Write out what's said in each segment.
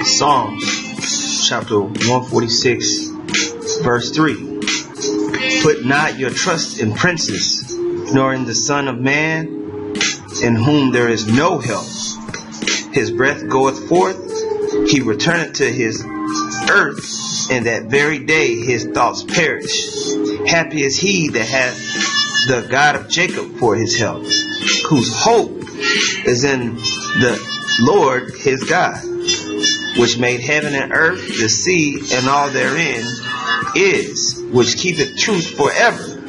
Psalms chapter 146 verse 3. Put not your trust in princes, nor in the Son of Man, in whom there is no help. His breath goeth forth, he returneth to his earth, and that very day his thoughts perish. Happy is he that hath the God of Jacob for his help, whose hope is in the Lord his God, which made heaven and earth, the sea, and all therein is, which keepeth truth forever,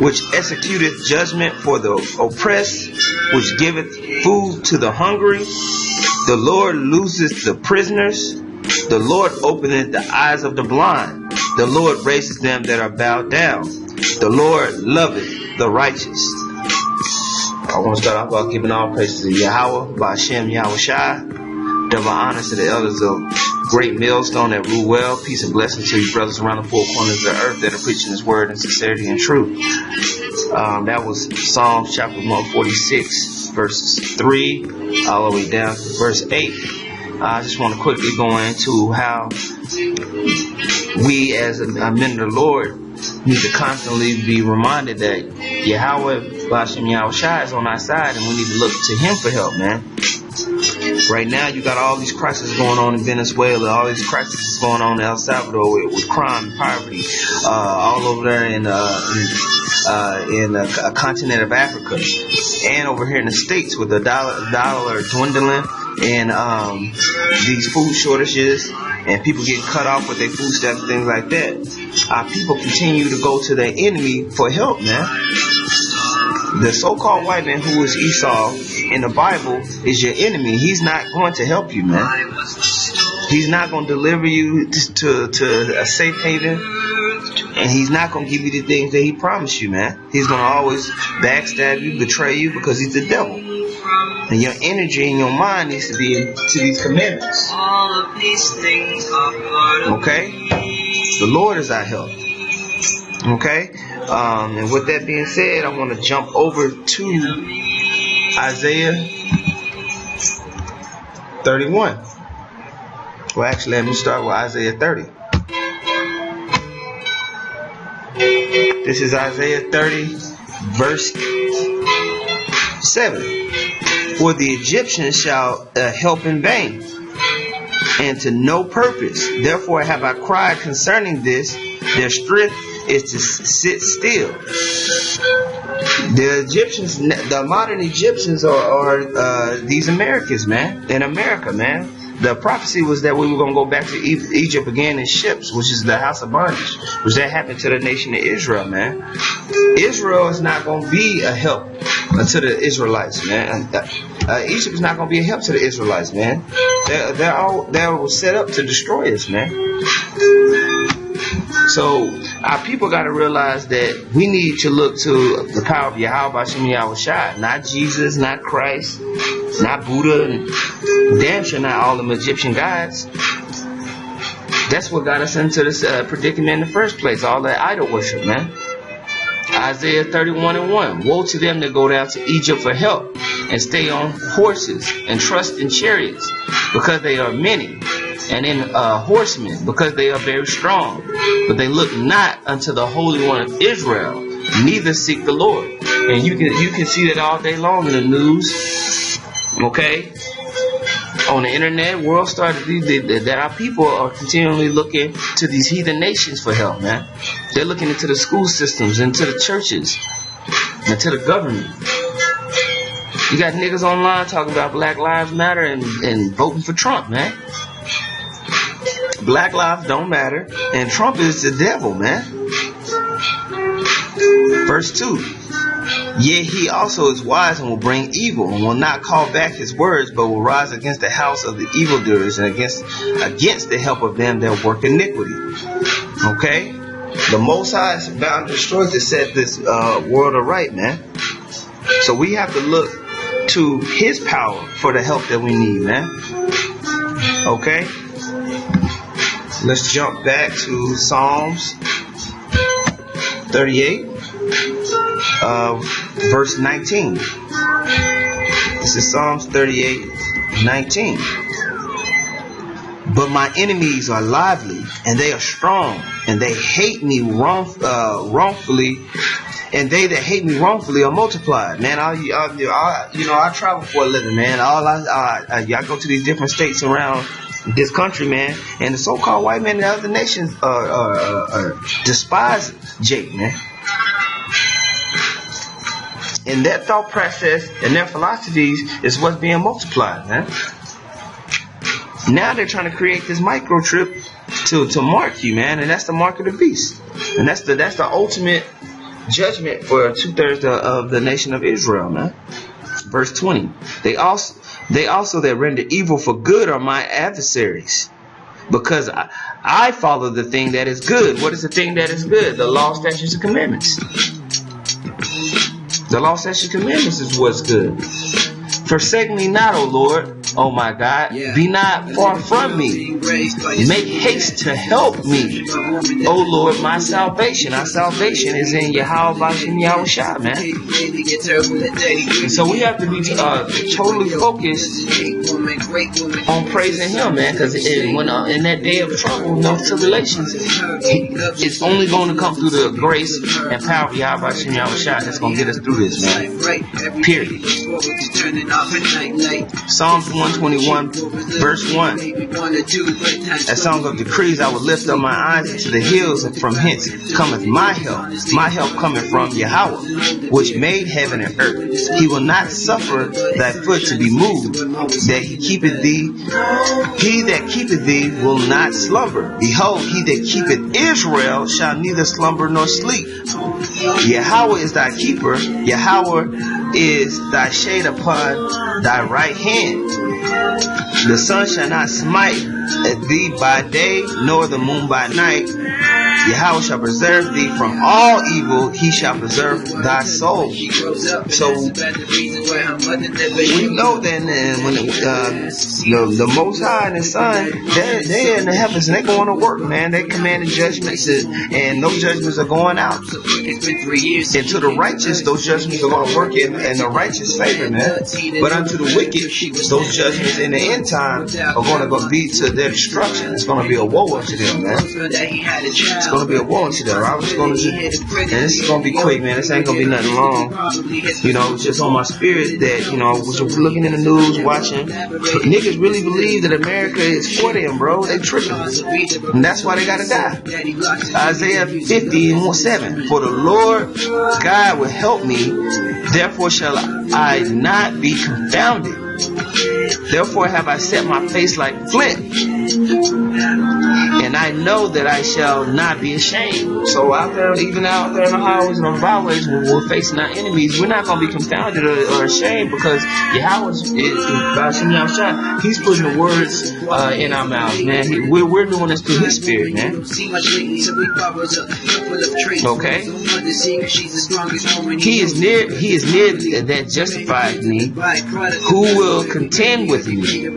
which executeth judgment for the oppressed, which giveth food to the hungry. The Lord looseth the prisoners. The Lord openeth the eyes of the blind. The Lord raises them that are bowed down. The Lord loveth the righteous. I want to start off by giving all praises to Yahweh, Ba'ashem Yahweh Shai. Double honors to the elders of Great Millstone that rule well. Peace and blessings to you brothers around the four corners of the earth that are preaching His word in sincerity and truth. That was Psalms chapter 146, verses 3 all the way down to verse 8. I just want to quickly go into how we as a men of the Lord need to constantly be reminded that Yahweh, Ba'ashem Yahweh Shai, is on our side, and we need to look to Him for help, man. Right now, you got all these crises going on in Venezuela, all these crises going on in El Salvador with crime and poverty, all over there in the continent of Africa, and over here in the States with the dollar dwindling, and these food shortages, and people getting cut off with their food stamps and things like that. Our people continue to go to their enemy for help, man. The so-called white man, who is Esau in the Bible, is your enemy. He's not going to help you, man. He's not going to deliver you to a safe haven, and he's not going to give you the things that he promised you, man. He's going to always backstab you, betray you, because he's the devil. And your energy and your mind needs to be to these commandments. Okay? The Lord is our help. Okay? And with that being said, I want to jump over to Isaiah 31. Well, actually, let me start with Isaiah 30. This is Isaiah 30, verse 7. For the Egyptians shall help in vain, and to no purpose. Therefore have I cried concerning this. Their strength is to sit still. The Egyptians, the modern Egyptians are these Americans, man. In America, man. The prophecy was that we were going to go back to Egypt again in ships, which is the house of bondage, which that happened to the nation of Israel, man. Israel is not going to be a help to the Israelites, man. Egypt is not going to be a help to the Israelites, man. They're set up to destroy us, man. So our people got to realize that we need to look to the power of Yahweh, Ba'ashem Yahweh Shai, not Jesus, not Christ, not Buddha, and damn sure not all them Egyptian gods. That's what got us into this predicament in the first place, all that idol worship, man. Isaiah 31:1. Woe to them that go down to Egypt for help, and stay on horses, and trust in chariots, because they are many, and in horsemen, because they are very strong. But they look not unto the Holy One of Israel, neither seek the Lord. And you can see that all day long in the news, okay? On the internet, World Star, that our people are continually looking to these heathen nations for help, man. They're looking into the school systems, into the churches, into the government. You got niggas online talking about Black Lives Matter and voting for Trump, man. Black lives don't matter, and Trump is the devil, man. Verse 2. Yea, he also is wise and will bring evil, and will not call back his words, but will rise against the house of the evildoers, and against the help of them that work iniquity. Okay? The Most High is bound to destroy to set this world aright, man. So we have to look to his power for the help that we need, man. Okay? Let's jump back to Psalms 38, verse 19. This is Psalms 38:19. But my enemies are lively, and they are strong, and they hate me wrongfully, and they that hate me wrongfully are multiplied. Man, I travel for a living, man. I go to these different states around this country, man, and the so-called white men in other nations despise Jake, man. And that thought process and their philosophies is what's being multiplied, man. Now they're trying to create this microchip to mark you, man, and that's the mark of the beast, and that's the ultimate judgment for 2/3 of the nation of Israel, man. Verse 20. They also that render evil for good are my adversaries, because I follow the thing that is good. What is the thing that is good? The law, statutes, and commandments. The law, statutes, and commandments is what's good. Forsake me not, O Lord, O my God. Be not far from me. Make haste to help me, O Lord, my salvation. Our salvation is in Yahweh Bashem Yahushua, man. And so we have to be totally focused on praising Him, man, because when in that day of trouble, no tribulations, it's only going to come through the grace and power of Yahweh Bashem Yahushua that's going to get us through this, man. Period. Psalms 121 verse 1. A song of decrees, I will lift up my eyes into the hills, and from hence cometh my help. My help cometh from Yahweh, which made heaven and earth. He will not suffer thy foot to be moved, that he keepeth thee. He that keepeth thee will not slumber. Behold, he that keepeth Israel shall neither slumber nor sleep. Yahweh is thy keeper. Yahweh is thy shade upon thy right hand. The sun shall not smite thee by day, nor the moon by night. Yahweh shall preserve thee from all evil. He shall preserve thy soul. So we know then when the Most High and the Son, they're in the heavens and they're going to work, man. They commanding judgments, and those judgments are going out. And to the righteous, those judgments are going to work in the righteous favor, man. But unto the wicked, those judgments in the end time are going to be to their destruction. It's going to be a woe unto them, man. It's going to be a woe unto them. I was going to, and this is going to be quick, man. This ain't going to be nothing long. It's just on my spirit that, I was looking in the news, watching. Niggas really believe that America is for them, bro. They tripping. And that's why they got to die. Isaiah 50:7. For the Lord God will help me, therefore shall I not be confounded. Therefore have I set my face like flint, and I know that I shall not be ashamed. So even out there in the highways and on the byways, when we're facing our enemies, we're not going to be confounded or ashamed, because Yahweh, He's putting the words in our mouths, man. We're doing this through His Spirit, man. Okay? He is near that justified me. Who will contend with me?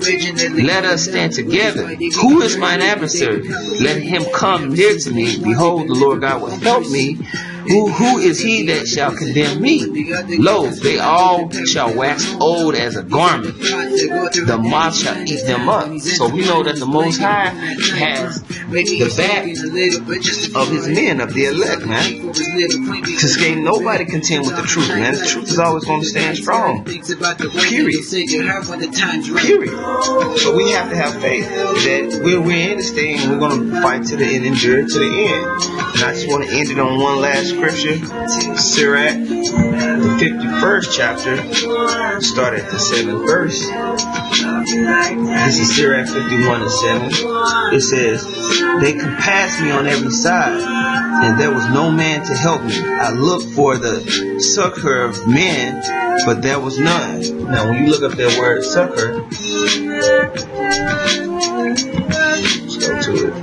Let us stand together. Who is mine adversary? Let him come near to me. Behold, the Lord God will help me. Who is he that shall condemn me? Lo, they all shall wax old as a garment. The moth shall eat them up. So we know that the Most High has the back of His men, of the elect, man. Because can't nobody contend with the truth, man. The truth is always going to stand strong. Period. So we have to have faith that we're in this thing, and we're going to fight to the end, endure to the end. And I just want to end it on one last scripture. Sirach, the 51st chapter, start at the 7th verse. This is Sirach 51:7. It says, they compassed me on every side, and there was no man to help me. I looked for the succor of men, but there was none. Now when you look up that word succor, let's go to it.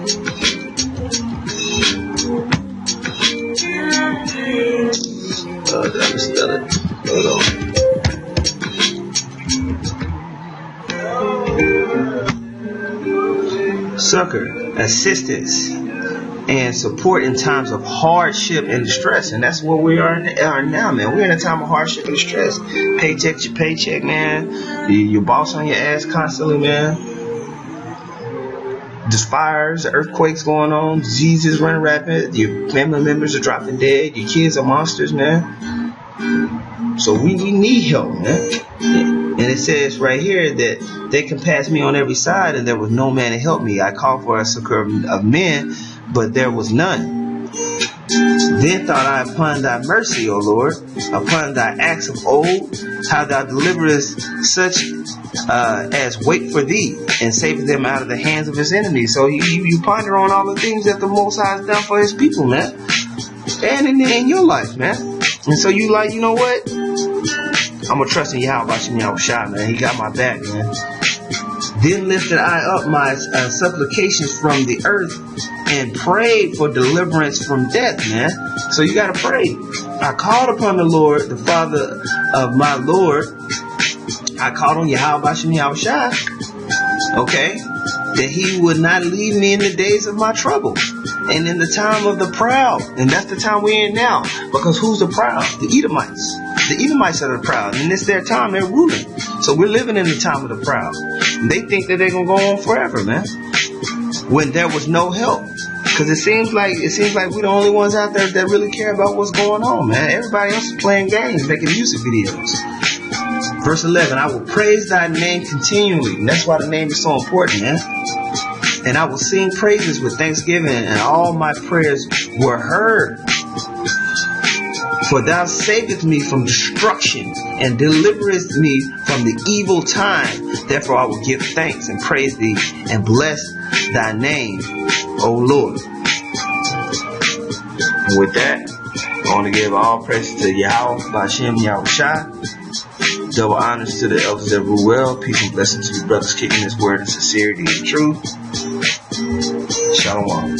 Did I misspell it? Hold on. Succor, assistance, and support in times of hardship and distress. And that's where we are now, man. We're in a time of hardship and distress. Paycheck to paycheck, man. Your boss on your ass constantly, man. There's fires, earthquakes going on, diseases running rapid, your family members are dropping dead, your kids are monsters, man. So we need help, man. And it says right here that they compassed me on every side, and there was no man to help me. I called for a succor of men, but there was none. Then thought I upon thy mercy, O Lord, upon thy acts of old, how thou deliverest such as wait for thee, and savest them out of the hands of his enemies. So you ponder on all the things that the Most High has done for his people, man, and in your life, man. And so you like, you know what? I'm gonna trust in Yahweh Shai, man. He got my back, man. Then lifted I up my supplications from the earth and prayed for deliverance from death, man. So you gotta pray. I called upon the Lord, the Father of my Lord. I called on Yahweh Shai, okay, that he would not leave me in the days of my trouble and in the time of the proud. And that's the time we're in now. Because who's the proud? The Edomites. The Edomites are the proud. And it's their time. They're ruling. So we're living in the time of the proud. And they think that they're going to go on forever, man. When there was no help. Because it seems like we're the only ones out there that really care about what's going on, man. Everybody else is playing games, making music videos. Verse 11, I will praise thy name continually. And that's why the name is so important, man. And I will sing praises with thanksgiving, and all my prayers were heard. For thou savest me from destruction, and deliverest me from the evil time. Therefore I will give thanks and praise thee, and bless thy name, O Lord. And with that, I want to give all praise to Yahweh, Ba'ashem, Yahweh Shai. Double honors to the elders that rule well. Peace and blessings to the brothers kicking this word in sincerity and truth. Shalom.